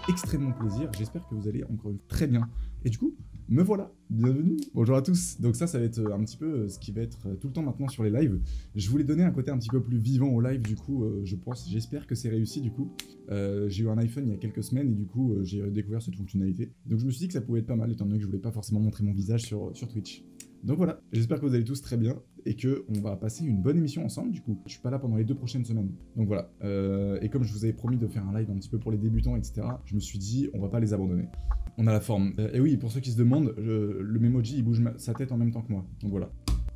fait extrêmement plaisir. J'espère que vous allez encore très bien. Et du coup, me voilà, bienvenue. Bonjour à tous. Donc ça va être un petit peu ce qui va être tout le temps maintenant sur les lives. Je voulais donner un côté un petit peu plus vivant au live, du coup, j'espère que c'est réussi, du coup. J'ai eu un iPhone il y a quelques semaines et du coup, j'ai découvert cette fonctionnalité. Donc je me suis dit que ça pouvait être pas mal, étant donné que je voulais pas forcément montrer mon visage sur Twitch. Donc voilà, j'espère que vous allez tous très bien et que on va passer une bonne émission ensemble, du coup. Je suis pas là pendant les 2 prochaines semaines. Donc voilà, et comme je vous avais promis de faire un live un petit peu pour les débutants, etc., je me suis dit, on va pas les abandonner. On a la forme. Et oui, pour ceux qui se demandent, le Memoji, il bouge sa tête en même temps que moi. Donc voilà.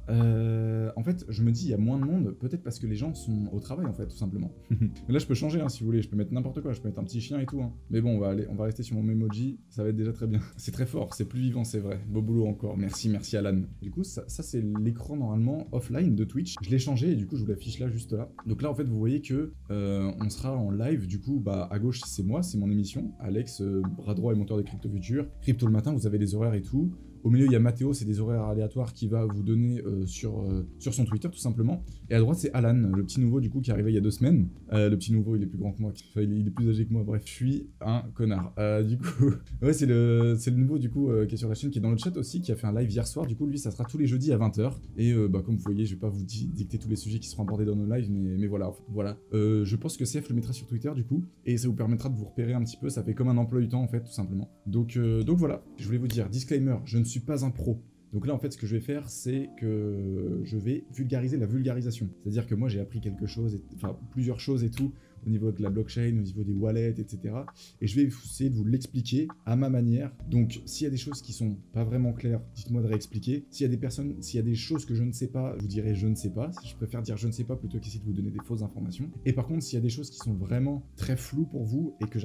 En fait, je me dis, il y a moins de monde, peut-être parce que les gens sont au travail, en fait, tout simplement. Mais là, je peux changer, hein, si vous voulez, je peux mettre n'importe quoi, je peux mettre un petit chien et tout, hein. Mais bon, on va rester sur mon Memoji, ça va être déjà très bien. C'est très fort, c'est plus vivant, c'est vrai. Beau boulot encore, merci Alan. Du coup, ça c'est l'écran, normalement, offline de Twitch. Je l'ai changé, et du coup, je vous l'affiche là, juste là. Donc là, en fait, vous voyez que on sera en live, du coup, bah, à gauche, c'est moi, c'est mon émission. Alex, bras droit et moteur de Crypto Future. Crypto le matin, vous avez les horaires et tout. Au milieu, il y a Mathéo, c'est des horaires aléatoires qu'il va vous donner sur son Twitter, tout simplement. Et à droite, c'est Alan, le petit nouveau, du coup, qui est arrivé il y a 2 semaines. Le petit nouveau, il est plus grand que moi, enfin, il est plus âgé que moi, bref, je suis un connard. Du coup, ouais, c'est le nouveau, du coup, qui est sur la chaîne, qui est dans le chat aussi, qui a fait un live hier soir. Du coup, lui, ça sera tous les jeudis à 20 h. Et bah, comme vous voyez, je vais pas vous dicter tous les sujets qui seront abordés dans nos lives, mais voilà. Voilà. Je pense que CF le mettra sur Twitter, du coup, et ça vous permettra de vous repérer un petit peu. Ça fait comme un emploi du temps, en fait, tout simplement. Donc voilà. Je voulais vous dire, disclaimer, je ne suis pas un pro. Donc là, en fait, ce que je vais faire, c'est que je vais vulgariser la vulgarisation. C'est-à-dire que moi, j'ai appris quelque chose, enfin, plusieurs choses et tout, au niveau de la blockchain, au niveau des wallets, etc. Et je vais essayer de vous l'expliquer à ma manière. Donc, s'il y a des choses qui sont pas vraiment claires, dites-moi de réexpliquer. S'il y a des choses que je ne sais pas, je vous dirai je ne sais pas. Je préfère dire je ne sais pas plutôt qu'essayer de vous donner des fausses informations. Et par contre, s'il y a des choses qui sont vraiment très floues pour vous et que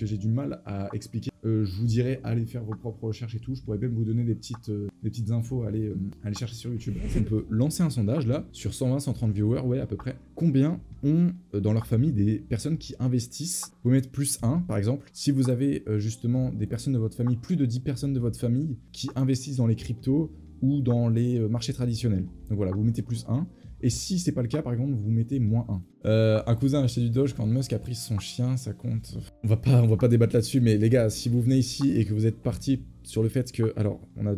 j'ai du mal à expliquer, je vous dirai allez faire vos propres recherches et tout. Je pourrais même vous donner des petites infos à aller chercher sur YouTube. On peut lancer un sondage là sur 120-130 viewers, ouais, à peu près. Combien ont dans leur famille des personnes qui investissent? Vous mettez +1 par exemple. Si vous avez justement des personnes de votre famille, plus de 10 personnes de votre famille qui investissent dans les cryptos ou dans les marchés traditionnels. Donc voilà, vous mettez +1. Et si c'est pas le cas, par exemple, vous mettez -1. Un cousin a acheté du Doge quand Musk a pris son chien, ça compte. On va pas débattre là-dessus, mais les gars, si vous venez ici et que vous êtes parti sur le fait que... Alors, on a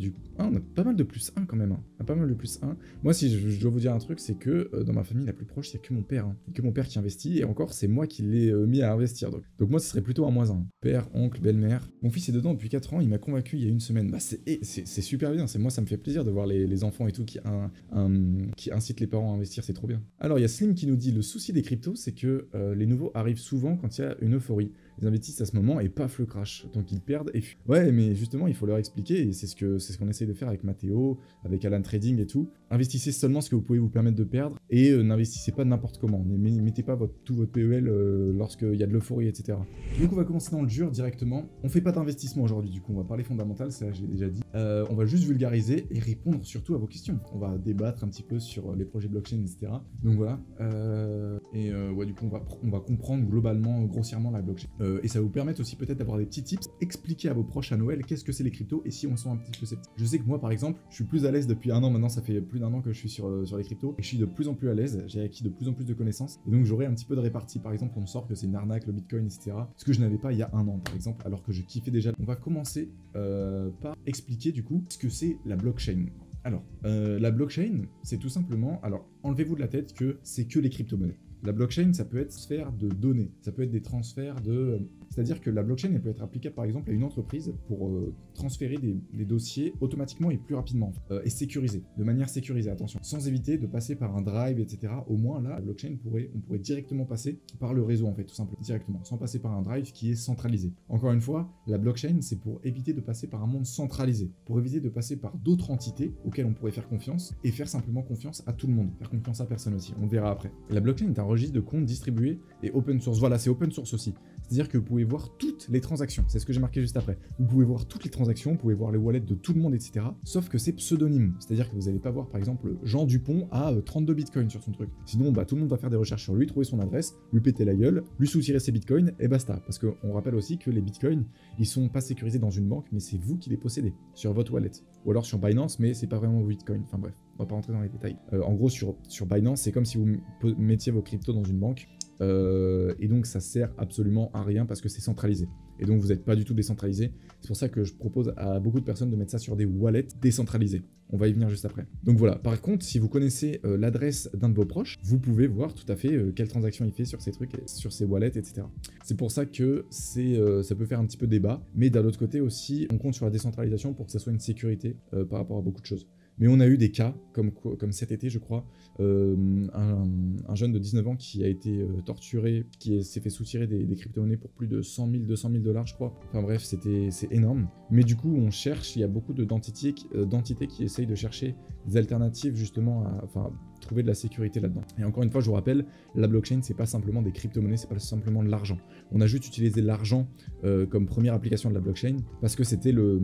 pas mal de +1 quand même. Hein. On a pas mal de +1. Moi, si je dois vous dire un truc, c'est que dans ma famille la plus proche, c'est que mon père. Hein. Il y a que mon père qui investit, et encore, c'est moi qui l'ai mis à investir. Donc moi, ce serait plutôt un -1. Père, oncle, belle-mère. Mon fils est dedans depuis 4 ans, il m'a convaincu il y a 1 semaine. Bah, c'est super bien. Moi, ça me fait plaisir de voir les enfants et tout qui incitent les parents à investir, c'est trop bien. Alors, il y a Slim qui nous dit, le souci des cryptos, c'est que les nouveaux arrivent souvent quand il y a une euphorie. Ils investissent à ce moment et paf, le crash. Donc ils perdent et fuient. Ouais, mais justement, il faut leur expliquer, et c'est ce qu'on essaye de faire avec Mathéo, avec Alan Trading et tout. Investissez seulement ce que vous pouvez vous permettre de perdre, et n'investissez pas n'importe comment. Ne mettez pas tout votre PEL lorsqu'il y a de l'euphorie, etc. Donc on va commencer dans le dur directement. On fait pas d'investissement aujourd'hui, du coup, on va parler fondamental, ça j'ai déjà dit. On va juste vulgariser et répondre surtout à vos questions. On va débattre un petit peu sur les projets blockchain, etc. Donc voilà. Ouais, du coup, on va comprendre globalement, grossièrement la blockchain. Et ça va vous permettre aussi peut-être d'avoir des petits tips, expliquer à vos proches à Noël qu'est-ce que c'est les cryptos et si on sent un petit peu sceptique. Je sais que moi par exemple, je suis plus à l'aise depuis 1 an maintenant, ça fait plus d'1 an que je suis sur les cryptos, et je suis de plus en plus à l'aise, j'ai acquis de plus en plus de connaissances, et donc j'aurai un petit peu de répartie. Par exemple, on me sort que c'est une arnaque, le bitcoin, etc. Ce que je n'avais pas il y a 1 an par exemple, alors que je kiffais déjà. On va commencer par expliquer du coup ce que c'est la blockchain. Alors, la blockchain, c'est tout simplement, alors enlevez-vous de la tête que c'est que les crypto-monnaies. La blockchain, ça peut être transfert de données, ça peut être des transferts de... C'est-à-dire que la blockchain, elle peut être applicable par exemple à une entreprise pour transférer des dossiers automatiquement et plus rapidement, et sécurisé, de manière sécurisée, attention, sans éviter de passer par un drive, etc. Au moins là, la blockchain, on pourrait directement passer par le réseau en fait, tout simplement, directement, sans passer par un drive qui est centralisé. Encore une fois, la blockchain, c'est pour éviter de passer par un monde centralisé, pour éviter de passer par d'autres entités auxquelles on pourrait faire confiance, et faire simplement confiance à tout le monde, faire confiance à personne aussi, on le verra après. La blockchain est un registre de comptes distribué et open source, voilà, c'est open source aussi. C'est-à-dire que vous pouvez voir toutes les transactions, c'est ce que j'ai marqué juste après. Vous pouvez voir toutes les transactions, vous pouvez voir les wallets de tout le monde, etc. Sauf que c'est pseudonyme, c'est-à-dire que vous n'allez pas voir par exemple Jean Dupont à 32 bitcoins sur son truc. Sinon, bah, tout le monde va faire des recherches sur lui, trouver son adresse, lui péter la gueule, lui soutirer ses bitcoins, et basta. Parce qu'on rappelle aussi que les bitcoins, ils sont pas sécurisés dans une banque, mais c'est vous qui les possédez, sur votre wallet. Ou alors sur Binance, mais c'est pas vraiment vos bitcoins, enfin bref, on va pas rentrer dans les détails. En gros, sur Binance, c'est comme si vous mettiez vos cryptos dans une banque, et donc ça sert absolument à rien parce que c'est centralisé. et donc vous n'êtes pas du tout décentralisé. C'est pour ça que je propose à beaucoup de personnes de mettre ça sur des wallets décentralisés. On va y venir juste après. Donc voilà, par contre, si vous connaissez l'adresse d'un de vos proches, vous pouvez voir tout à fait quelles transactions il fait sur ces trucs, sur ces wallets, etc. C'est pour ça que ça peut faire un petit peu débat, mais d'un autre côté aussi, on compte sur la décentralisation pour que ça soit une sécurité par rapport à beaucoup de choses. Mais on a eu des cas, comme cet été, je crois, un jeune de 19 ans qui a été torturé, qui s'est fait soutirer des crypto-monnaies pour plus de 100 000, 200 000 dollars, je crois. Enfin bref, c'est énorme. Mais du coup, on cherche, il y a beaucoup d'entités qui essayent de chercher des alternatives, justement, à trouver de la sécurité là-dedans. Et encore une fois, je vous rappelle, la blockchain, c'est pas simplement des crypto-monnaies, c'est pas simplement de l'argent. On a juste utilisé l'argent comme première application de la blockchain parce que c'était le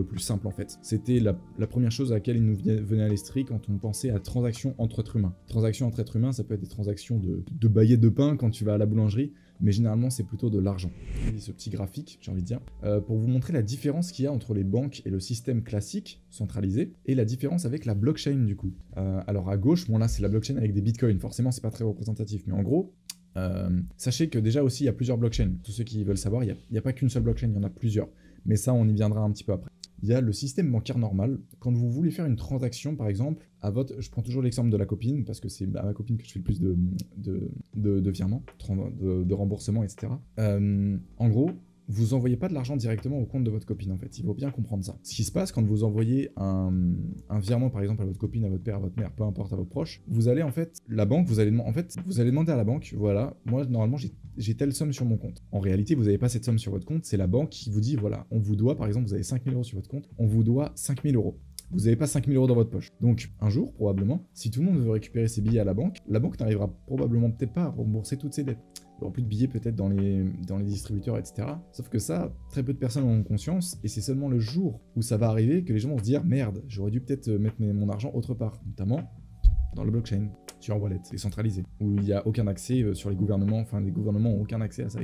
plus simple en fait. C'était la première chose à laquelle il nous venait à l'esprit quand on pensait à transactions entre êtres humains. Transactions entre êtres humains, ça peut être des transactions de baguettes de pain quand tu vas à la boulangerie, mais généralement c'est plutôt de l'argent. Ce petit graphique, j'ai envie de dire, pour vous montrer la différence qu'il y a entre les banques et le système classique centralisé, et la différence avec la blockchain du coup. Alors à gauche, bon là c'est la blockchain avec des bitcoins, forcément c'est pas très représentatif, mais en gros, sachez que déjà aussi il y a plusieurs blockchains. Tous ceux qui veulent savoir, il n'y a pas qu'une seule blockchain, il y en a plusieurs, mais ça on y viendra un petit peu après. Il y a le système bancaire normal. Quand vous voulez faire une transaction, par exemple, je prends toujours l'exemple de la copine, parce que c'est à ma copine que je fais le plus de virements, de remboursements, etc. En gros, vous envoyez pas de l'argent directement au compte de votre copine, en fait. Il faut bien comprendre ça. Ce qui se passe quand vous envoyez un virement, par exemple, à votre copine, à votre père, à votre mère, peu importe, à vos proches, vous allez, en fait, la banque, vous allez demander à la banque, voilà, moi, normalement, j'ai telle somme sur mon compte. En réalité, vous n'avez pas cette somme sur votre compte, c'est la banque qui vous dit, voilà, on vous doit, par exemple, vous avez 5 000 € sur votre compte, on vous doit 5 000 €. Vous n'avez pas 5 000 € dans votre poche. Donc, un jour, probablement, si tout le monde veut récupérer ses billets à la banque n'arrivera probablement peut-être pas à rembourser toutes ses dettes. Il n'y aura plus de billets peut-être dans les distributeurs, etc. Sauf que ça, très peu de personnes en ont conscience, et c'est seulement le jour où ça va arriver que les gens vont se dire « Merde, j'aurais dû peut-être mettre mon argent autre part », notamment dans le blockchain, sur un wallet décentralisé, où il n'y a aucun accès sur les gouvernements, enfin les gouvernements n'ont aucun accès à ça.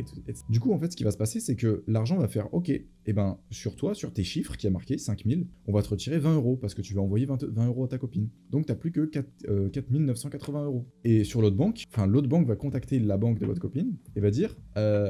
Du coup, en fait, ce qui va se passer, c'est que l'argent va faire « Ok, eh ben, sur toi, sur tes chiffres qui a marqué 5 000, on va te retirer 20 € parce que tu vas envoyer 20 € à ta copine. Donc, tu n'as plus que 4 980 €. Et sur l'autre banque va contacter la banque de votre copine et va dire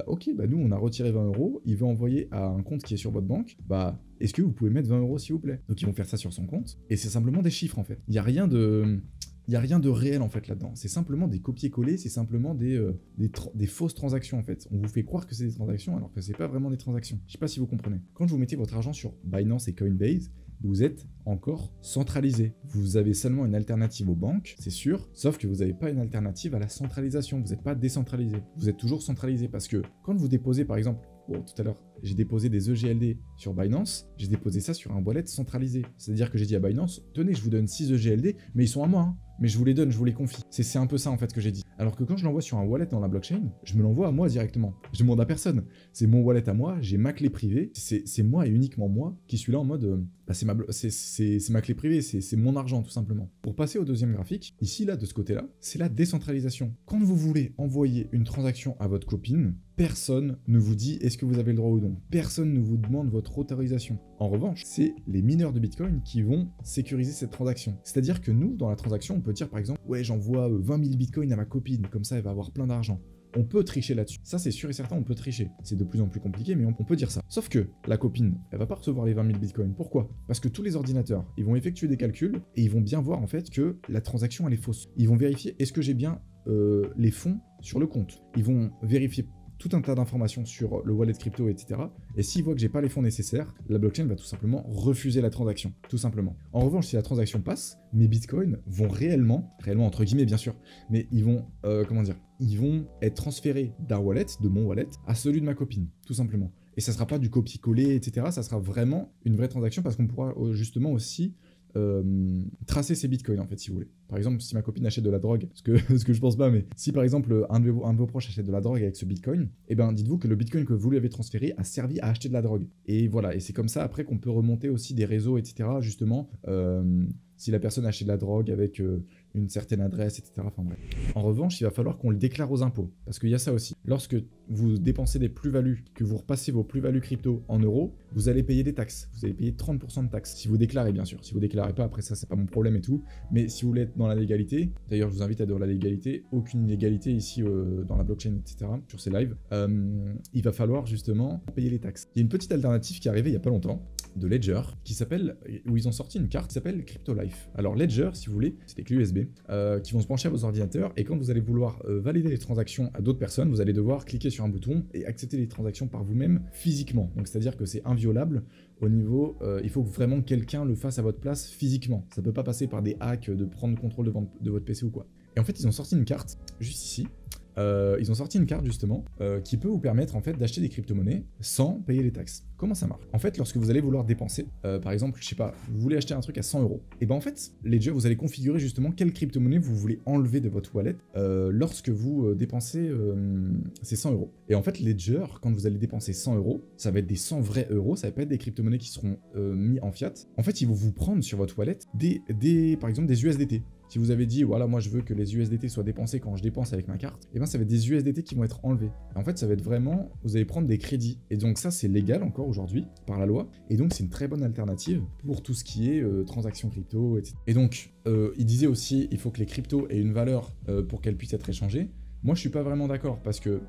Ok, bah nous, on a retiré 20 €, il veut envoyer à un compte qui est sur votre banque, bah, est-ce que vous pouvez mettre 20 € s'il vous plaît ?» Donc, ils vont faire ça sur son compte, et c'est simplement des chiffres, en fait. Il n'y a rien de réel en fait là-dedans, c'est simplement des copier-coller, c'est simplement des fausses transactions en fait. On vous fait croire que c'est des transactions alors que c'est pas vraiment des transactions. Je sais pas si vous comprenez. Quand vous mettez votre argent sur Binance et Coinbase, vous êtes encore centralisé. Vous avez seulement une alternative aux banques, c'est sûr, sauf que vous n'avez pas une alternative à la centralisation, vous n'êtes pas décentralisé. Vous êtes toujours centralisé parce que quand vous déposez par exemple, bon, tout à l'heure, j'ai déposé des EGLD sur Binance, j'ai déposé ça sur un wallet centralisé. C'est-à-dire que j'ai dit à Binance, tenez, je vous donne 6 EGLD, mais ils sont à moi, hein. Mais je vous les donne, je vous les confie. C'est un peu ça en fait que j'ai dit. Alors que quand je l'envoie sur un wallet dans la blockchain, je me l'envoie à moi directement. Je demande à personne. C'est mon wallet à moi, j'ai ma clé privée, c'est moi et uniquement moi qui suis là en mode, c'est ma clé privée, c'est mon argent tout simplement. Pour passer au deuxième graphique, ici là, de ce côté-là, c'est la décentralisation. Quand vous voulez envoyer une transaction à votre copine, personne ne vous dit est-ce que vous avez le droit ou non. Personne ne vous demande votre autorisation. En revanche, c'est les mineurs de Bitcoin qui vont sécuriser cette transaction. C'est-à-dire que nous, dans la transaction, on peut dire par exemple « Ouais, j'envoie 20 000 Bitcoins à ma copine, comme ça elle va avoir plein d'argent ». On peut tricher là-dessus. Ça, c'est sûr et certain, on peut tricher. C'est de plus en plus compliqué, mais on peut dire ça. Sauf que la copine, elle va pas recevoir les 20 000 bitcoins. Pourquoi? Parce que tous les ordinateurs, ils vont effectuer des calculs et ils vont bien voir en fait que la transaction, elle est fausse. Ils vont vérifier est-ce que j'ai bien les fonds sur le compte. Ils vont vérifier tout un tas d'informations sur le wallet crypto, etc. Et s'ils voient que j'ai pas les fonds nécessaires, la blockchain va tout simplement refuser la transaction, tout simplement. En revanche, si la transaction passe, mes bitcoins vont réellement entre guillemets bien sûr, mais ils vont, ils vont être transférés d'un wallet, de mon wallet, à celui de ma copine, tout simplement. Et ça sera pas du copier-coller, etc. Ça sera vraiment une vraie transaction parce qu'on pourra justement aussi tracer ses bitcoins en fait si vous voulez. Par exemple si ma copine achète de la drogue, ce que je pense pas, mais si par exemple un de vos proches achète de la drogue avec ce bitcoin, et ben dites-vous que le bitcoin que vous lui avez transféré a servi à acheter de la drogue. Et voilà, et c'est comme ça après qu'on peut remonter aussi des réseaux, etc. justement si la personne a acheté de la drogue avec une certaine adresse, etc. Enfin bref. En revanche, il va falloir qu'on le déclare aux impôts, parce qu'il y a ça aussi. Lorsque vous dépensez des plus-values, que vous repassez vos plus-values crypto en euros, vous allez payer des taxes. Vous allez payer 30% de taxes. Si vous déclarez, bien sûr. Si vous déclarez pas, après ça, c'est pas mon problème et tout. Mais si vous voulez être dans la légalité, d'ailleurs, je vous invite à être dans la légalité, aucune illégalité ici dans la blockchain, etc., sur ces lives, il va falloir justement payer les taxes. Il y a une petite alternative qui est arrivée il y a pas longtemps, de Ledger, qui s'appelle, où ils ont sorti une carte qui s'appelle CryptoLife. Alors Ledger, si vous voulez, c'est des clés USB qui vont se brancher à vos ordinateurs, et quand vous allez vouloir valider les transactions à d'autres personnes, vous allez devoir cliquer sur un bouton et accepter les transactions par vous-même physiquement. Donc c'est-à-dire que c'est inviolable au niveau, il faut que vraiment quelqu'un le fasse à votre place physiquement. Ça peut pas passer par des hacks, de prendre le contrôle de votre PC ou quoi. Et en fait, ils ont sorti une carte, juste ici. Ils ont sorti une carte justement qui peut vous permettre en fait d'acheter des crypto-monnaies sans payer les taxes. Comment ça marche? En fait, lorsque vous allez vouloir dépenser, par exemple, je sais pas, vous voulez acheter un truc à 100 €, et ben en fait, Ledger, vous allez configurer justement quelle crypto-monnaie vous voulez enlever de votre wallet lorsque vous dépensez ces 100 €. Et en fait, Ledger, quand vous allez dépenser 100 €, ça va être des 100 vrais euros, ça va pas être des crypto-monnaies qui seront mis en fiat. En fait, ils vont vous prendre sur votre wallet par exemple des USDT. Si vous avez dit, voilà, moi je veux que les USDT soient dépensés quand je dépense avec ma carte, et bien ça va être des USDT qui vont être enlevés. Et en fait, ça va être vraiment, vous allez prendre des crédits. Et donc ça, c'est légal encore aujourd'hui par la loi. Et donc c'est une très bonne alternative pour tout ce qui est transactions crypto, etc. Et donc, il disait aussi, il faut que les cryptos aient une valeur pour qu'elles puissent être échangées. Moi, je suis pas vraiment d'accord parce que,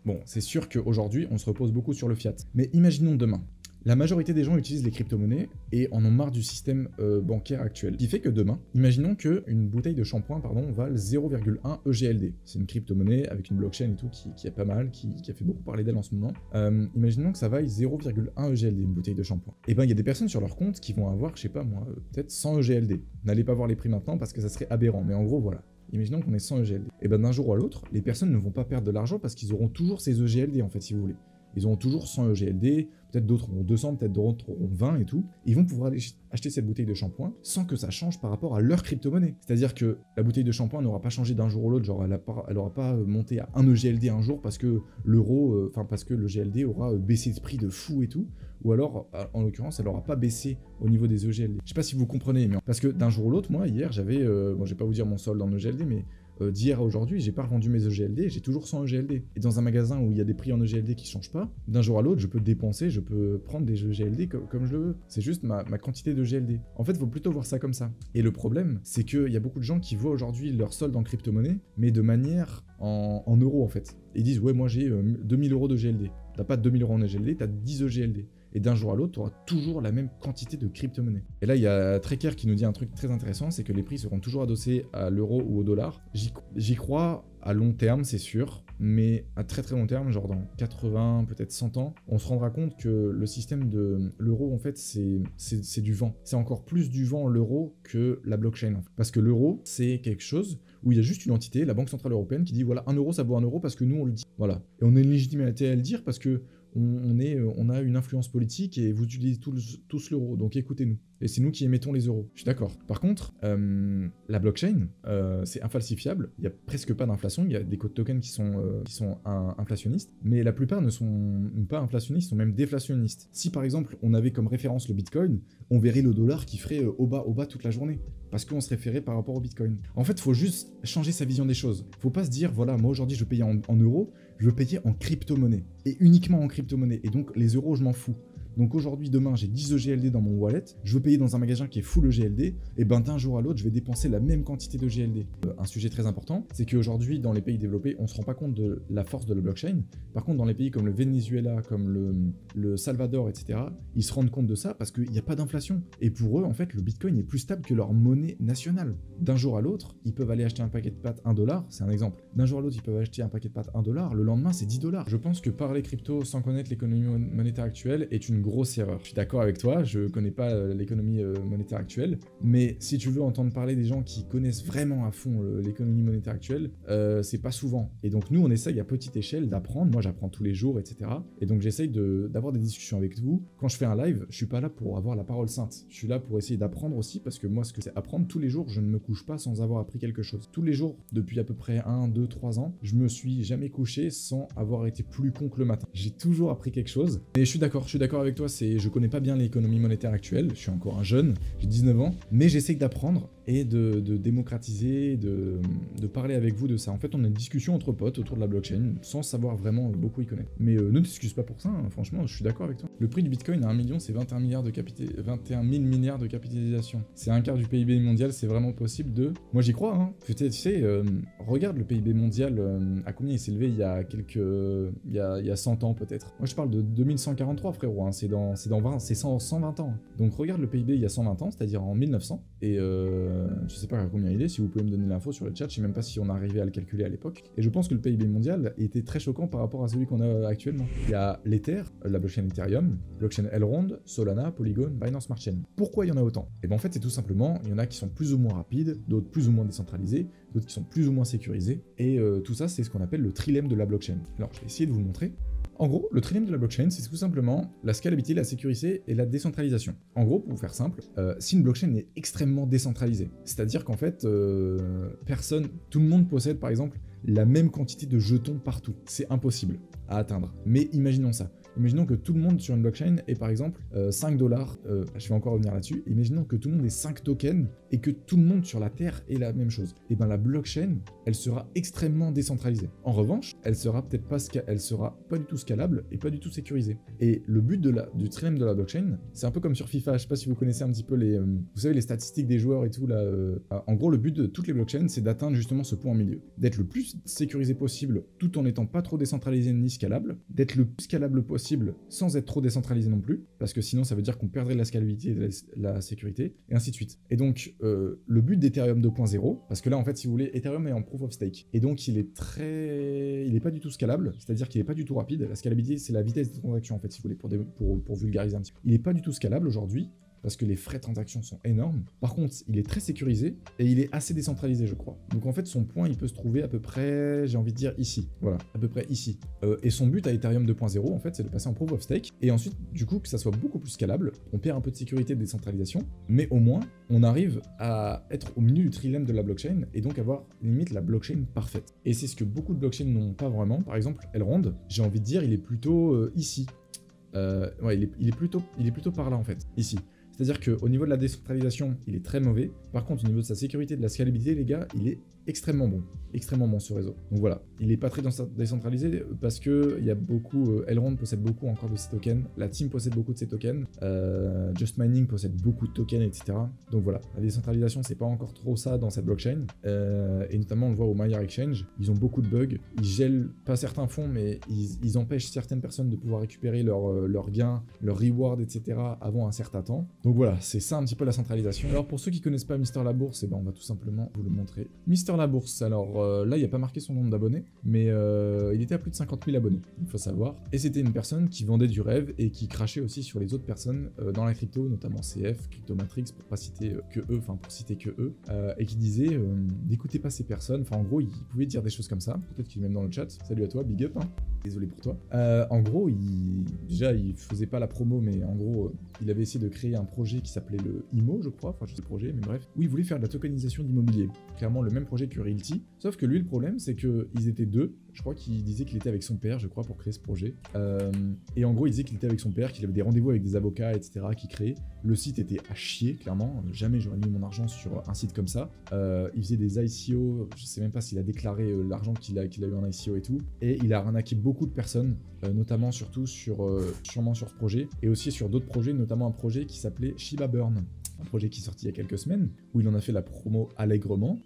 bon, c'est sûr qu'aujourd'hui, on se repose beaucoup sur le fiat. Mais imaginons demain. La majorité des gens utilisent les crypto-monnaies et en ont marre du système bancaire actuel. Ce qui fait que demain, imaginons qu'une bouteille de shampoing vale 0,1 EGLD. C'est une crypto-monnaie avec une blockchain et tout qui est pas mal, qui a fait beaucoup parler d'elle en ce moment. Imaginons que ça vaille 0,1 EGLD, une bouteille de shampoing. Et ben il y a des personnes sur leur compte qui vont avoir, je sais pas moi, peut-être 100 EGLD. N'allez pas voir les prix maintenant parce que ça serait aberrant, mais en gros voilà. Imaginons qu'on ait 100 EGLD. Et ben d'un jour à l'autre, les personnes ne vont pas perdre de l'argent parce qu'ils auront toujours ces EGLD en fait, si vous voulez. Ils auront toujours 100 EGLD, peut-être d'autres auront 200, peut-être d'autres auront 20 et tout. Ils vont pouvoir aller acheter cette bouteille de shampoing sans que ça change par rapport à leur crypto-monnaie. C'est-à-dire que la bouteille de shampoing n'aura pas changé d'un jour à l'autre, genre elle n'aura pas monté à 1 EGLD un jour parce que l'euro, parce que le GLD aura baissé de prix de fou et tout. Ou alors, en l'occurrence, elle n'aura pas baissé au niveau des EGLD. Je sais pas si vous comprenez, mais parce que d'un jour à l'autre, moi, hier, j'avais, bon, je vais pas vous dire mon solde en EGLD, mais d'hier à aujourd'hui, j'ai pas revendu mes EGLD, j'ai toujours 100 EGLD. Et dans un magasin où il y a des prix en EGLD qui changent pas, d'un jour à l'autre, je peux dépenser, je peux prendre des EGLD comme je le veux. C'est juste ma quantité d'EGLD. En fait, il faut plutôt voir ça comme ça. Et le problème, c'est qu'il y a beaucoup de gens qui voient aujourd'hui leur solde en crypto-monnaie, mais de manière en euros en fait. Ils disent, ouais, moi j'ai 2000 € d'EGLD. T'as pas 2000 € en EGLD, t'as 10 EGLD. Et d'un jour à l'autre, tu auras toujours la même quantité de crypto-monnaie. Et là, il y a Trekker qui nous dit un truc très intéressant, c'est que les prix seront toujours adossés à l'euro ou au dollar. J'y crois à long terme, c'est sûr, mais à très très long terme, genre dans 80, peut-être 100 ans, on se rendra compte que le système de l'euro, en fait, c'est du vent. C'est encore plus du vent l'euro que la blockchain. En fait. Parce que l'euro, c'est quelque chose où il y a juste une entité, la Banque Centrale Européenne, qui dit voilà, 1 euro, ça vaut 1 euro parce que nous, on le dit. Voilà. Et on a une légitimité à le dire parce que on a une influence politique et vous utilisez tous l'euro, donc écoutez-nous. Et c'est nous qui émettons les euros. Je suis d'accord. Par contre, la blockchain, c'est infalsifiable. Il n'y a presque pas d'inflation. Il y a des tokens qui sont inflationnistes, mais la plupart ne sont pas inflationnistes, sont même déflationnistes. Si par exemple, on avait comme référence le Bitcoin, on verrait le dollar qui ferait au bas toute la journée. Parce qu'on se référait par rapport au Bitcoin. En fait, il faut juste changer sa vision des choses. Il ne faut pas se dire, voilà, moi aujourd'hui, je veux payer en euros, je veux payer en crypto-monnaie. Et uniquement en crypto-monnaie. Et donc, les euros, je m'en fous. Donc aujourd'hui, demain, j'ai 10 EGLD dans mon wallet, je veux payer dans un magasin qui est full EGLD, et ben d'un jour à l'autre, je vais dépenser la même quantité d'EGLD. Un sujet très important, c'est qu'aujourd'hui, dans les pays développés, on se rend pas compte de la force de la blockchain. Par contre, dans les pays comme le Venezuela, comme le Salvador, etc., ils se rendent compte de ça parce qu'il n'y a pas d'inflation. Et pour eux, en fait, le Bitcoin est plus stable que leur monnaie nationale. D'un jour à l'autre, ils peuvent aller acheter un paquet de pâtes 1 $, c'est un exemple. D'un jour à l'autre, ils peuvent acheter un paquet de pâtes 1 $, le lendemain, c'est 10 $. Je pense que parler crypto sans connaître l'économie monétaire actuelle est une grosse erreur. Je suis d'accord avec toi, je connais pas l'économie monétaire actuelle, mais si tu veux entendre parler des gens qui connaissent vraiment à fond l'économie monétaire actuelle, c'est pas souvent. Et donc nous, on essaye à petite échelle d'apprendre. Moi, j'apprends tous les jours, etc. Et donc j'essaye d'avoir des discussions avec vous. Quand je fais un live, je suis pas là pour avoir la parole sainte. Je suis là pour essayer d'apprendre aussi, parce que moi, ce que c'est apprendre, tous les jours, je ne me couche pas sans avoir appris quelque chose. Tous les jours, depuis à peu près 1, 2, 3 ans, je me suis jamais couché sans avoir été plus con que le matin. J'ai toujours appris quelque chose. Et je suis d'accord avec avec toi, c'est je connais pas bien l'économie monétaire actuelle, je suis encore un jeune, j'ai 19 ans, mais j'essaie d'apprendre et de démocratiser, de parler avec vous de ça. En fait, on a une discussion entre potes autour de la blockchain, sans savoir vraiment beaucoup y connaître. Mais ne t'excuse pas pour ça, hein, franchement, je suis d'accord avec toi. Le prix du Bitcoin à 1 million, c'est 21 000 milliards de capitalisation. C'est un quart du PIB mondial, c'est vraiment possible de... Moi j'y crois, hein. Peut-être, tu sais, regarde le PIB mondial, à combien il s'est élevé il y a il y a 100 ans peut-être. Moi je parle de 2143 frérot, hein. C'est 120 ans. Donc regarde le PIB il y a 120 ans, c'est-à-dire en 1900, et je sais pas à combien il est, si vous pouvez me donner l'info sur le chat, je sais même pas si on arrivait à le calculer à l'époque. Et je pense que le PIB mondial était très choquant par rapport à celui qu'on a actuellement. Il y a l'Ether, la blockchain Ethereum, blockchain Elrond, Solana, Polygon, Binance Smart Chain. Pourquoi il y en a autant? Et bien en fait c'est tout simplement, il y en a qui sont plus ou moins rapides, d'autres plus ou moins décentralisés, d'autres qui sont plus ou moins sécurisés, et tout ça c'est ce qu'on appelle le trilemme de la blockchain. Alors je vais essayer de vous montrer. En gros, le trilemme de la blockchain, c'est tout simplement la scalabilité, la sécurité et la décentralisation. En gros, pour vous faire simple, si une blockchain est extrêmement décentralisée, c'est-à-dire qu'en fait, tout le monde possède par exemple la même quantité de jetons partout. C'est impossible à atteindre. Mais imaginons ça. Imaginons que tout le monde sur une blockchain ait par exemple 5 dollars, je vais encore revenir là-dessus, imaginons que tout le monde ait 5 tokens et que tout le monde sur la Terre ait la même chose. Et bien la blockchain, elle sera extrêmement décentralisée. En revanche, elle sera pas du tout scalable et pas du tout sécurisée. Et le but du trilemme de la blockchain, c'est un peu comme sur FIFA, je sais pas si vous connaissez un petit peu vous savez, les statistiques des joueurs et tout là. En gros, le but de toutes les blockchains, c'est d'atteindre justement ce point au milieu, d'être le plus sécurisé possible tout en n'étant pas trop décentralisé ni scalable, d'être le plus scalable possible sans être trop décentralisé non plus, parce que sinon ça veut dire qu'on perdrait de la scalabilité et de la sécurité, et ainsi de suite. Et donc, le but d'Ethereum 2.0, parce que là en fait, si vous voulez, Ethereum est en proof of stake, et donc il est pas du tout scalable, c'est-à-dire qu'il est pas du tout rapide. La scalabilité, c'est la vitesse des transactions en fait, si vous voulez, pour vulgariser un petit peu. Il est pas du tout scalable aujourd'hui, parce que les frais de transaction sont énormes. Par contre, il est très sécurisé et il est assez décentralisé, je crois. Donc en fait, son point, il peut se trouver à peu près, j'ai envie de dire ici. Voilà, à peu près ici. Et son but à Ethereum 2.0, en fait, c'est de passer en proof of stake. Et ensuite, du coup, que ça soit beaucoup plus scalable. On perd un peu de sécurité et de décentralisation, mais au moins, on arrive à être au milieu du trilemme de la blockchain et donc avoir limite la blockchain parfaite. Et c'est ce que beaucoup de blockchains n'ont pas vraiment. Par exemple, Elrond, j'ai envie de dire, il est plutôt ici. Ouais, il est plutôt par là, en fait, ici. C'est-à-dire qu'au niveau de la décentralisation, il est très mauvais. Par contre, au niveau de sa sécurité et de la scalabilité, les gars, il est extrêmement bon ce réseau. Donc voilà, il n'est pas très décentralisé parce que il y a beaucoup, Elrond possède beaucoup encore de ses tokens, la team possède beaucoup de ses tokens, Just Mining possède beaucoup de tokens, etc. Donc voilà, la décentralisation, c'est pas encore trop ça dans cette blockchain, et notamment on le voit au Maya Exchange, ils ont beaucoup de bugs, ils gèlent pas certains fonds, mais ils empêchent certaines personnes de pouvoir récupérer leurs gains, leurs rewards, etc. avant un certain temps. Donc voilà, c'est ça un petit peu la centralisation. Alors pour ceux qui connaissent pas Mister La Bourse, eh ben on va tout simplement vous le montrer. Mister La Bourse, alors là il n'y a pas marqué son nombre d'abonnés, mais il était à plus de 50 000 abonnés, il faut savoir. Et c'était une personne qui vendait du rêve et qui crachait aussi sur les autres personnes dans la crypto, notamment CF, Cryptomatrix, pour pas citer que eux, et qui disait n'écoutez pas ces personnes, enfin en gros il pouvait dire des choses comme ça, peut-être qu'il est même dans le chat, salut à toi, big up, hein. Désolé pour toi. En gros, déjà il faisait pas la promo, mais en gros il avait essayé de créer un projet qui s'appelait le IMO, je crois, enfin je sais le projet, mais bref, où il voulait faire de la tokenisation d'immobilier. Clairement le même projet que Realty, sauf que lui le problème c'est qu'ils étaient deux, je crois qu'il disait qu'il était avec son père, je crois, pour créer ce projet. Et en gros il disait qu'il était avec son père, qu'il avait des rendez-vous avec des avocats, etc. qui créaient. Le site était à chier, clairement, jamais j'aurais mis mon argent sur un site comme ça. Il faisait des ICO, je sais même pas s'il a déclaré l'argent qu'il a eu en ICO et tout, et il a arnaqué beaucoup de personnes, notamment surtout sûrement sur ce projet, et aussi sur d'autres projets, notamment un projet qui s'appelait Shiba Burn. Un projet qui est sorti il y a quelques semaines, où il en a fait la promo allègrement.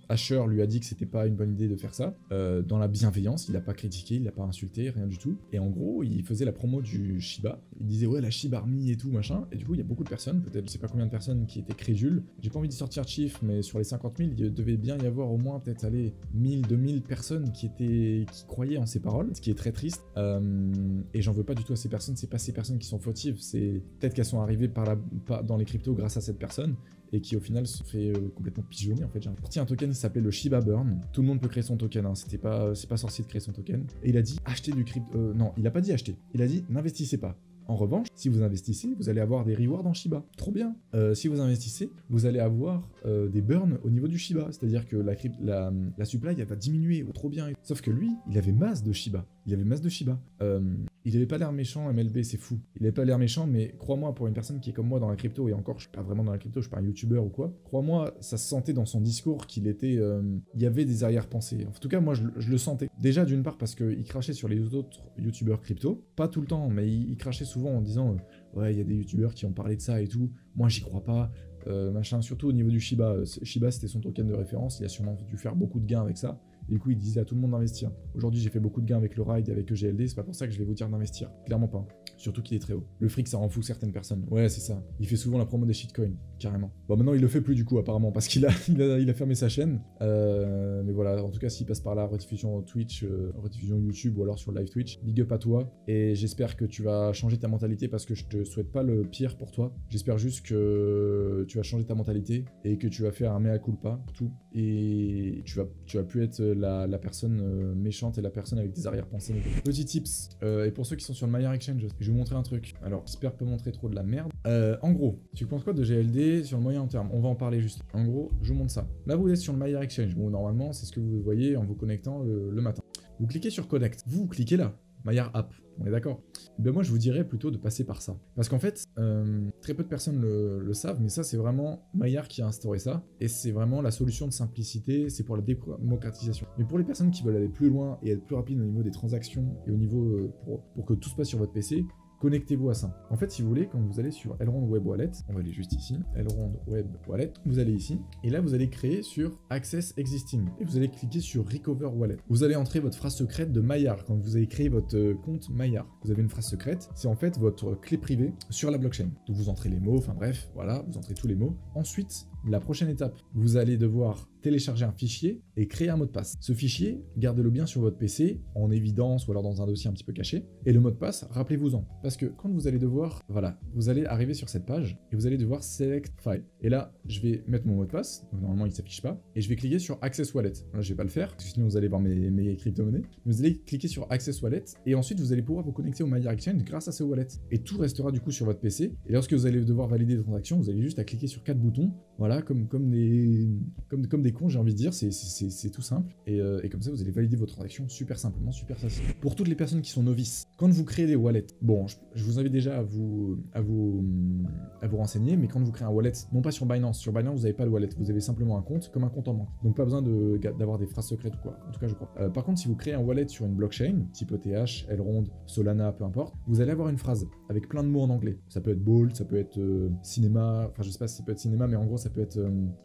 Asher lui a dit que c'était pas une bonne idée de faire ça, dans la bienveillance, il a pas critiqué, il a pas insulté, rien du tout. Et en gros, il faisait la promo du Shiba, il disait ouais la Shiba Army et tout machin, et du coup il y a beaucoup de personnes, peut-être je sais pas combien de personnes qui étaient crédules, j'ai pas envie de sortir de chiffres, mais sur les 50 000, il devait bien y avoir au moins peut-être 1000, 2000 personnes qui croyaient en ces paroles, ce qui est très triste, et j'en veux pas du tout à ces personnes, c'est pas ces personnes qui sont fautives, c'est peut-être qu'elles sont arrivées dans les cryptos grâce à cette personne, et qui au final se fait complètement pigeonner en fait. J'ai sorti un token qui s'appelait le Shiba Burn. Tout le monde peut créer son token, hein. C'est pas sorcier de créer son token. Et il a dit achetez du crypto. Non, il a pas dit acheter. Il a dit n'investissez pas. En revanche, si vous investissez, vous allez avoir des rewards en Shiba. Trop bien. Si vous investissez, vous allez avoir des burns au niveau du Shiba. C'est-à-dire que la supply elle va diminuer. Trop bien. Sauf que lui, il avait masse de Shiba. il avait masse de Shiba. Il avait pas l'air méchant, MLB, c'est fou. Il avait pas l'air méchant, mais crois-moi, pour une personne qui est comme moi dans la crypto, et encore, je suis pas vraiment dans la crypto, je suis pas un youtubeur ou quoi, crois-moi, ça se sentait dans son discours qu'il était... il y avait des arrière-pensées. En tout cas, moi, je le sentais. Déjà, d'une part, parce qu'il crachait sur les autres youtubeurs crypto. Pas tout le temps, mais il crachait souvent en disant ouais, il y a des youtubeurs qui ont parlé de ça et tout. Moi, j'y crois pas. Machin, surtout au niveau du Shiba. Shiba, c'était son token de référence. Il a sûrement dû faire beaucoup de gains avec ça. Et du coup, il disait à tout le monde d'investir. Aujourd'hui, j'ai fait beaucoup de gains avec le ride et avec EGLD. C'est pas pour ça que je vais vous dire d'investir. Clairement pas. Surtout qu'il est très haut. Le fric, ça rend fou certaines personnes. Ouais, c'est ça. Il fait souvent la promo des shitcoins, carrément. Bon, maintenant, il le fait plus du coup, apparemment, parce qu'il a fermé sa chaîne. Mais voilà, en tout cas, s'il passe par la rediffusion Twitch, rediffusion YouTube ou alors sur live Twitch, big up à toi. Et j'espère que tu vas changer ta mentalité parce que je te souhaite pas le pire pour toi. J'espère juste que tu vas changer ta mentalité et que tu vas faire un mea culpa pour tout. Et tu vas plus être la personne méchante et la personne avec des arrière-pensées. Petit tips, et pour ceux qui sont sur le Maillard Exchange, je vais vous montrer un truc. Alors, j'espère pas montrer trop de la merde. En gros, tu penses quoi de GLD sur le moyen terme? On va en parler juste. En gros, je vous montre ça. Là, vous êtes sur le Maillard Exchange. Bon, normalement, c'est ce que vous voyez en vous connectant le matin. Vous cliquez sur Connect. Vous cliquez là. Maillard App, on est d'accord? Ben moi je vous dirais plutôt de passer par ça. Parce qu'en fait, très peu de personnes le savent, mais ça c'est vraiment Maillard qui a instauré ça, et c'est vraiment la solution de simplicité, c'est pour la démocratisation. Mais pour les personnes qui veulent aller plus loin et être plus rapide au niveau des transactions, et au niveau pour que tout se passe sur votre PC, connectez-vous à ça. En fait, si vous voulez, quand vous allez sur Elrond Web Wallet, on va aller juste ici, Elrond Web Wallet, vous allez ici, et là vous allez créer sur Access Existing, et vous allez cliquer sur Recover Wallet. Vous allez entrer votre phrase secrète de Maillard, quand vous allez créer votre compte Maillard. Vous avez une phrase secrète, c'est en fait votre clé privée sur la blockchain. Donc vous entrez les mots, enfin bref, voilà, vous entrez tous les mots. Ensuite, la prochaine étape, vous allez devoir télécharger un fichier et créer un mot de passe. Ce fichier, gardez-le bien sur votre PC, en évidence ou alors dans un dossier un petit peu caché. Et le mot de passe, rappelez-vous-en. Parce que quand vous allez devoir, voilà, vous allez arriver sur cette page et vous allez devoir Select File. Et là, je vais mettre mon mot de passe, donc normalement il ne s'affiche pas, et je vais cliquer sur Access Wallet. Là, je vais pas le faire, parce que sinon vous allez voir mes crypto-monnaies. Mais vous allez cliquer sur Access Wallet et ensuite vous allez pouvoir vous connecter au Maillard Exchange grâce à ce wallet. Et tout restera du coup sur votre PC. Et lorsque vous allez devoir valider des transactions, vous allez juste à cliquer sur 4 boutons, voilà, comme des cons, j'ai envie de dire, c'est tout simple. Et comme ça, vous allez valider vos transactions super simplement, super facile. Pour toutes les personnes qui sont novices, quand vous créez des wallets, bon, je vous invite déjà à vous renseigner, mais quand vous créez un wallet, non pas sur Binance, vous n'avez pas le wallet, vous avez simplement un compte, comme un compte en banque. Donc pas besoin d'avoir des phrases secrètes ou quoi, en tout cas je crois. Par contre, si vous créez un wallet sur une blockchain, type ETH, Elrond, Solana, peu importe, vous allez avoir une phrase avec plein de mots en anglais. Ça peut être bold, ça peut être cinéma, enfin je sais pas si ça peut être cinéma, mais en gros ça peut être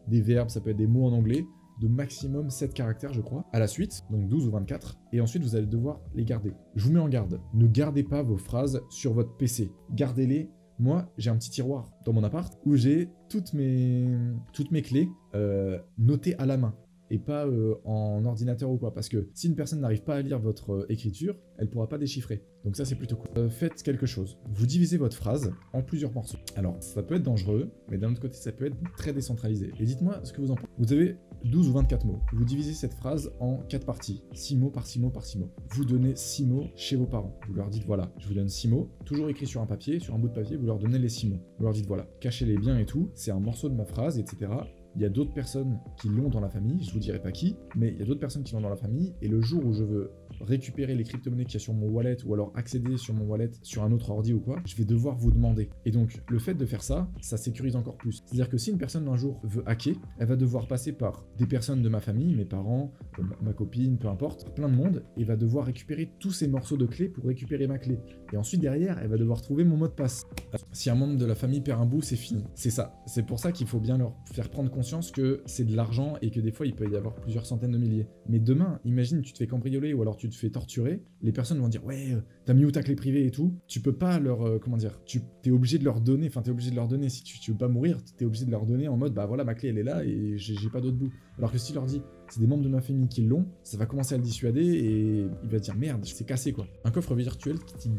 des verbes, ça peut être des mots en anglais, de maximum 7 caractères je crois, à la suite, donc 12 ou 24, et ensuite vous allez devoir les garder. Je vous mets en garde, ne gardez pas vos phrases sur votre PC, gardez-les. Moi, j'ai un petit tiroir dans mon appart où j'ai toutes mes clés notées à la main et pas en ordinateur ou quoi, parce que si une personne n'arrive pas à lire votre écriture, elle pourra pas déchiffrer. Donc ça c'est plutôt cool. Faites quelque chose. Vous divisez votre phrase en plusieurs morceaux. Alors ça peut être dangereux, mais d'un autre côté ça peut être très décentralisé. Et dites-moi ce que vous en pensez. Vous avez 12 ou 24 mots. Vous divisez cette phrase en 4 parties. 6 mots par 6 mots par 6 mots. Vous donnez 6 mots chez vos parents. Vous leur dites voilà, je vous donne 6 mots, toujours écrit sur un papier, sur un bout de papier, vous leur donnez les 6 mots. Vous leur dites voilà, cachez-les bien et tout, c'est un morceau de ma phrase, etc. Il y a d'autres personnes qui l'ont dans la famille, je vous dirai pas qui, mais il y a d'autres personnes qui l'ont dans la famille, et le jour où je veux récupérer les crypto-monnaies qu'il y a sur mon wallet, ou alors accéder sur mon wallet sur un autre ordi ou quoi, je vais devoir vous demander. Et donc, le fait de faire ça, ça sécurise encore plus. C'est-à-dire que si une personne un jour veut hacker, elle va devoir passer par des personnes de ma famille, mes parents, ma copine, peu importe, plein de monde, et va devoir récupérer tous ces morceaux de clés pour récupérer ma clé. Et ensuite, derrière, elle va devoir trouver mon mot de passe. Si un membre de la famille perd un bout, c'est fini. C'est ça. C'est pour ça qu'il faut bien leur faire prendre conscience que c'est de l'argent et que des fois, il peut y avoir plusieurs centaines de milliers. Mais demain, imagine, tu te fais cambrioler ou alors tu te fais torturer, les personnes vont dire ouais, t'as mis où ta clé privée et tout. Tu peux pas leur, comment dire, t'es obligé de leur donner, si tu veux pas mourir, t'es obligé de leur donner en mode bah voilà, ma clé elle est là et j'ai pas d'autre bout. Alors que si tu leur dis c'est des membres de ma famille qui l'ont, ça va commencer à le dissuader et il va dire merde, c'est cassé quoi. Un coffre virtuel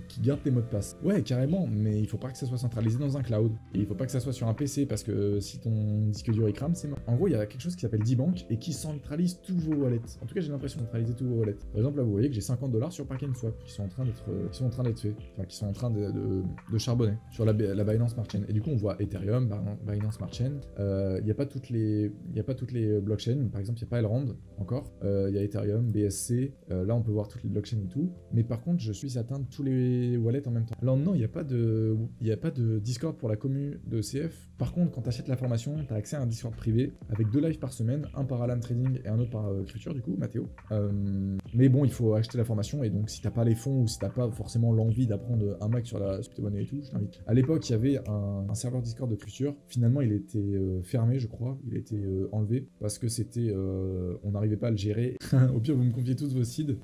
qui garde tes mots de passe. Ouais, carrément, mais il faut pas que ça soit centralisé dans un cloud. Et il faut pas que ça soit sur un PC parce que si ton disque dur il crame, c'est mort. En gros, il y a quelque chose qui s'appelle D-Bank et qui centralise tous vos wallets. En tout cas, j'ai l'impression de centraliser tous vos wallets. Par exemple, là, vous voyez que j'ai 50$ sur Park&Swap qui sont en train d'être faits. Enfin, qui sont en train de charbonner sur la Binance Smart Chain. Et du coup, on voit Ethereum, Binance Smart Chain. Il n'y a pas toutes les blockchains. Par exemple, il n'y a pas Elrond. vendent encore. Il y a Ethereum, BSC, là on peut voir toutes les blockchains et tout. Mais par contre, je suis atteindre tous les wallets en même temps. Alors non, il n'y a pas de Discord pour la commu de CF. Par contre, quand tu achètes la formation, tu as accès à un Discord privé avec 2 lives par semaine, un par Alan Trading et un autre par Crypture du coup, Mathéo. Mais bon, il faut acheter la formation et donc si t'as pas les fonds ou si t'as pas forcément l'envie d'apprendre un max sur la crypto-monnaie et tout, je t'invite. À l'époque, il y avait un serveur Discord de Crypture. Finalement, il était fermé, je crois. Il a été enlevé parce que c'était, on n'arrivait pas à le gérer. Au pire, vous me confiez tous vos seeds.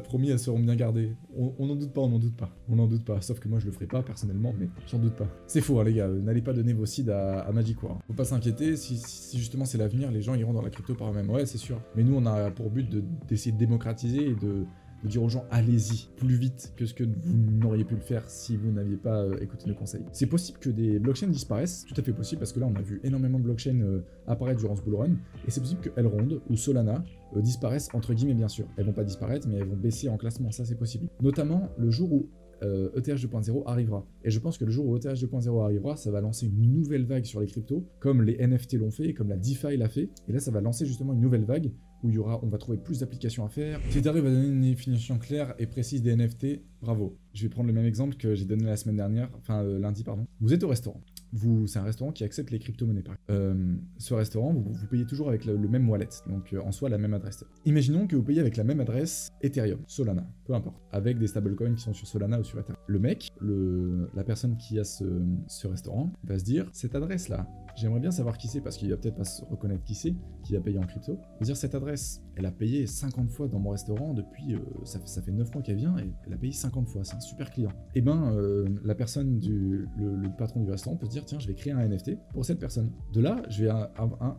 Promis, elles seront bien gardées. On n'en doute pas, on n'en doute pas. On n'en doute pas. Sauf que moi, je le ferai pas personnellement, mais j'en doute pas. C'est faux, hein, les gars. N'allez pas donner vos seeds à Magic War. Faut pas s'inquiéter. Si justement c'est l'avenir, les gens iront dans la crypto par eux-mêmes. Ouais, c'est sûr. Mais nous, on a pour but d'essayer de démocratiser et de dire aux gens allez-y plus vite que ce que vous n'auriez pu le faire si vous n'aviez pas écouté nos conseils. C'est possible que des blockchains disparaissent, tout à fait possible parce que là on a vu énormément de blockchains apparaître durant ce bull run et c'est possible que Elrond ou Solana disparaissent entre guillemets bien sûr. Elles vont pas disparaître mais elles vont baisser en classement, ça c'est possible. Notamment le jour où ETH 2.0 arrivera. Et je pense que le jour où ETH 2.0 arrivera, ça va lancer une nouvelle vague sur les cryptos, comme les NFT l'ont fait, comme la DeFi l'a fait. Et là, ça va lancer justement une nouvelle vague où on va trouver plus d'applications à faire. Si tu arrives à donner une définition claire et précise des NFT, bravo. Je vais prendre le même exemple que j'ai donné la semaine dernière, lundi, pardon. Vous êtes au restaurant. C'est un restaurant qui accepte les crypto-monnaies. Ce restaurant, vous payez toujours avec le même wallet, donc en soi la même adresse. Imaginons que vous payez avec la même adresse Ethereum, Solana, peu importe, avec des stablecoins qui sont sur Solana ou sur Ethereum. Le mec, la personne qui a ce restaurant, va se dire, cette adresse-là, j'aimerais bien savoir qui c'est, parce qu'il va peut-être pas se reconnaître qui c'est, qui a payé en crypto. Il va dire, cette adresse, elle a payé 50 fois dans mon restaurant depuis, ça fait 9 mois qu'elle vient, et elle a payé 50 fois, c'est un super client. Et ben, la personne, le patron du restaurant peut se dire, tiens, je vais créer un NFT pour cette personne. De là, je vais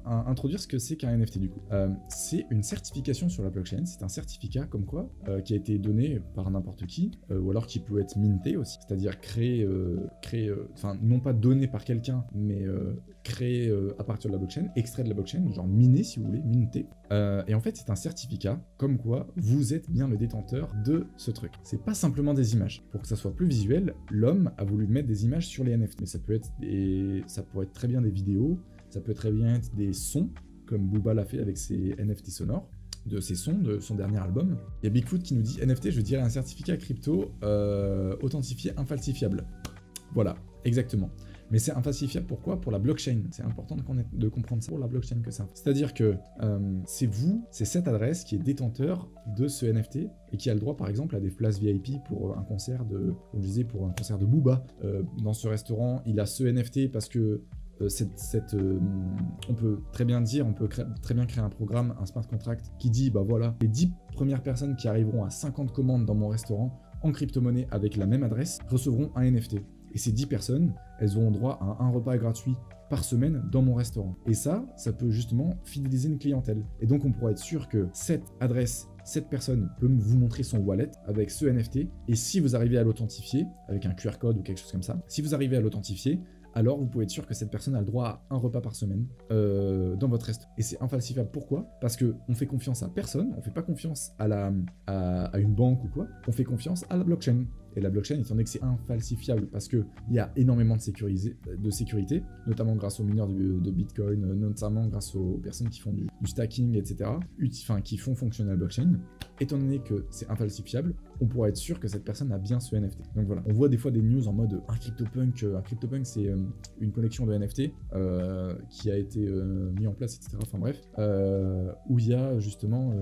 introduire ce que c'est qu'un NFT du coup. C'est une certification sur la blockchain, c'est un certificat comme quoi, qui a été donné par n'importe qui, ou alors qui peut être minté aussi, c'est-à-dire créé, non pas donné par quelqu'un, mais créé à partir de la blockchain, extrait de la blockchain, genre miné si vous voulez, minté. Et en fait, c'est un certificat comme quoi vous êtes bien le détenteur de ce truc. C'est pas simplement des images. Pour que ça soit plus visuel, l'homme a voulu mettre des images sur les NFT. Mais ça pourrait être très bien des vidéos, ça peut très bien être des sons, comme Booba l'a fait avec ses NFT sonores, de ses sons, de son dernier album. Il y a Bigfoot qui nous dit NFT, je dirais un certificat crypto authentifié, infalsifiable. Voilà, exactement. Mais c'est infalsifiable, pourquoi? Pour la blockchain. C'est important de comprendre ça pour la blockchain que ça. C'est-à-dire que c'est cette adresse qui est détenteur de ce NFT et qui a le droit par exemple à des places VIP pour un concert comme je disais, pour un concert de Booba. Dans ce restaurant, il a ce NFT parce que on peut très bien dire, on peut très bien créer un programme, un smart contract qui dit, bah voilà, les 10 premières personnes qui arriveront à 50 commandes dans mon restaurant en crypto-monnaie avec la même adresse recevront un NFT. Et ces 10 personnes, elles auront droit à un repas gratuit par semaine dans mon restaurant. Et ça peut justement fidéliser une clientèle. Et donc on pourra être sûr que cette adresse, cette personne peut vous montrer son wallet avec ce NFT. Et si vous arrivez à l'authentifier, avec un QR code ou quelque chose comme ça, si vous arrivez à l'authentifier, alors vous pouvez être sûr que cette personne a le droit à un repas par semaine dans votre restaurant. Et c'est infalsifiable. Pourquoi? Parce qu'on fait confiance à personne, on fait pas confiance à une banque ou quoi, on fait confiance à la blockchain. Et la blockchain, étant donné que c'est infalsifiable, parce qu'il y a énormément de sécurité, notamment grâce aux mineurs de Bitcoin, notamment grâce aux personnes qui font du stacking, etc., qui font fonctionner la blockchain, étant donné que c'est infalsifiable, on pourra être sûr que cette personne a bien ce NFT. Donc voilà, on voit des fois des news en mode un CryptoPunk c'est une collection de NFT qui a été mis en place, etc. Enfin bref, où il y a justement,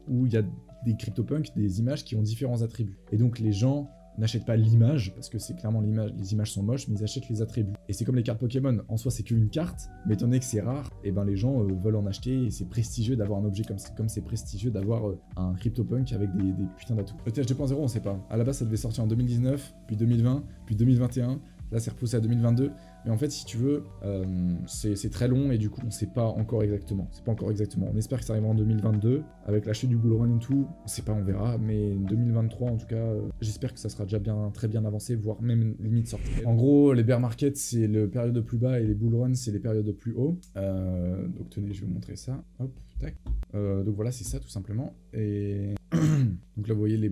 où il y a des CryptoPunks, des images qui ont différents attributs. Et donc les gens n'achètent pas l'image, parce que c'est clairement l'image, les images sont moches, mais ils achètent les attributs. Et c'est comme les cartes Pokémon, en soi c'est qu'une carte, mais étant donné que c'est rare, et ben les gens veulent en acheter, et c'est prestigieux d'avoir un objet comme c'est prestigieux d'avoir un CryptoPunk avec des putains d'atouts. ETH 2.0 on sait pas, à la base ça devait sortir en 2019, puis 2020, puis 2021, là c'est repoussé à 2022, mais en fait si tu veux, c'est très long et du coup on sait pas encore exactement, on espère que ça arrivera en 2022, avec la chute du bull run et tout, on sait pas, on verra, mais 2023 en tout cas, j'espère que ça sera déjà très bien avancé, voire même limite sorti. En gros, les bear markets c'est le période de plus bas et les bull runs c'est les périodes de plus haut, donc tenez je vais vous montrer ça, hop, tac, donc voilà c'est ça tout simplement, et donc là vous voyez,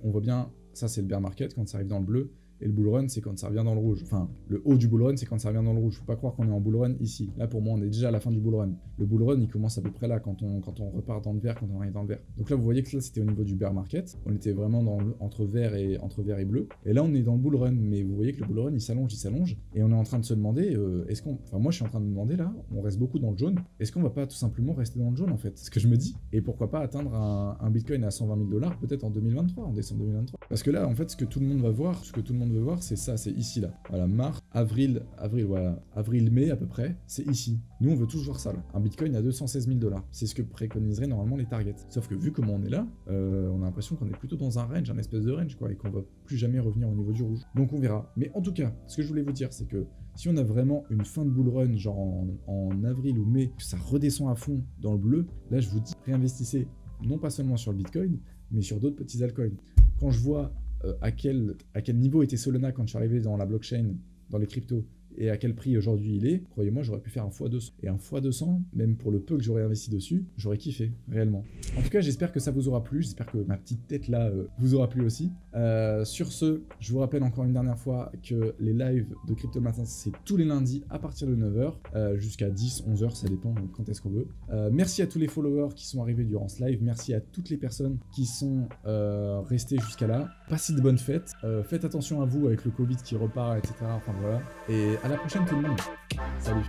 on voit bien, ça c'est le bear market quand ça arrive dans le bleu, Et le bull run, c'est quand ça revient dans le rouge. Enfin, le haut du bull run, c'est quand ça revient dans le rouge. Faut pas croire qu'on est en bull run ici. Là, pour moi, on est déjà à la fin du bull run. Le bull run, il commence à peu près là, quand on repart dans le vert, quand on arrive dans le vert. Donc là, vous voyez que là, c'était au niveau du bear market. On était vraiment entre vert et bleu. Et là, on est dans le bull run. Mais vous voyez que le bull run, il s'allonge. Et on est en train de se demander, Enfin, moi, je suis en train de me demander, là, on reste beaucoup dans le jaune. Est-ce qu'on va pas tout simplement rester dans le jaune, en fait? C'est ce que je me dis. Et pourquoi pas atteindre un Bitcoin à 120 000 $, peut-être en 2023, en décembre 2023. Parce que là, en fait, ce que tout le monde veut voir, c'est ça, c'est ici, là. Voilà, mars, avril, mai, à peu près, c'est ici. Nous, on veut toujours voir ça, là. Un Bitcoin à 216 000 $. C'est ce que préconiseraient normalement les targets. Sauf que vu comment on est là, on a l'impression qu'on est plutôt dans un range, un espèce de range, quoi, et qu'on va plus jamais revenir au niveau du rouge. Donc on verra. Mais en tout cas, ce que je voulais vous dire, c'est que si on a vraiment une fin de bull run, genre en avril ou mai, que ça redescend à fond dans le bleu, là, je vous dis, réinvestissez non pas seulement sur le Bitcoin, mais sur d'autres petits altcoins. Quand je vois à quel niveau était Solana quand je suis arrivé dans la blockchain, dans les cryptos, et à quel prix aujourd'hui il est, croyez-moi, j'aurais pu faire un x200. Et un x200, même pour le peu que j'aurais investi dessus, j'aurais kiffé, réellement. En tout cas, j'espère que ça vous aura plu, j'espère que ma petite tête là vous aura plu aussi. Sur ce, je vous rappelle encore une dernière fois que les lives de Crypto Matin, c'est tous les lundis à partir de 9h, jusqu'à 10, 11h, ça dépend quand est-ce qu'on veut. Merci à tous les followers qui sont arrivés durant ce live, merci à toutes les personnes qui sont restées jusqu'à là. Passez de bonnes fêtes, faites attention à vous avec le Covid qui repart, etc. Enfin voilà. Et à la prochaine tout le monde. Salut.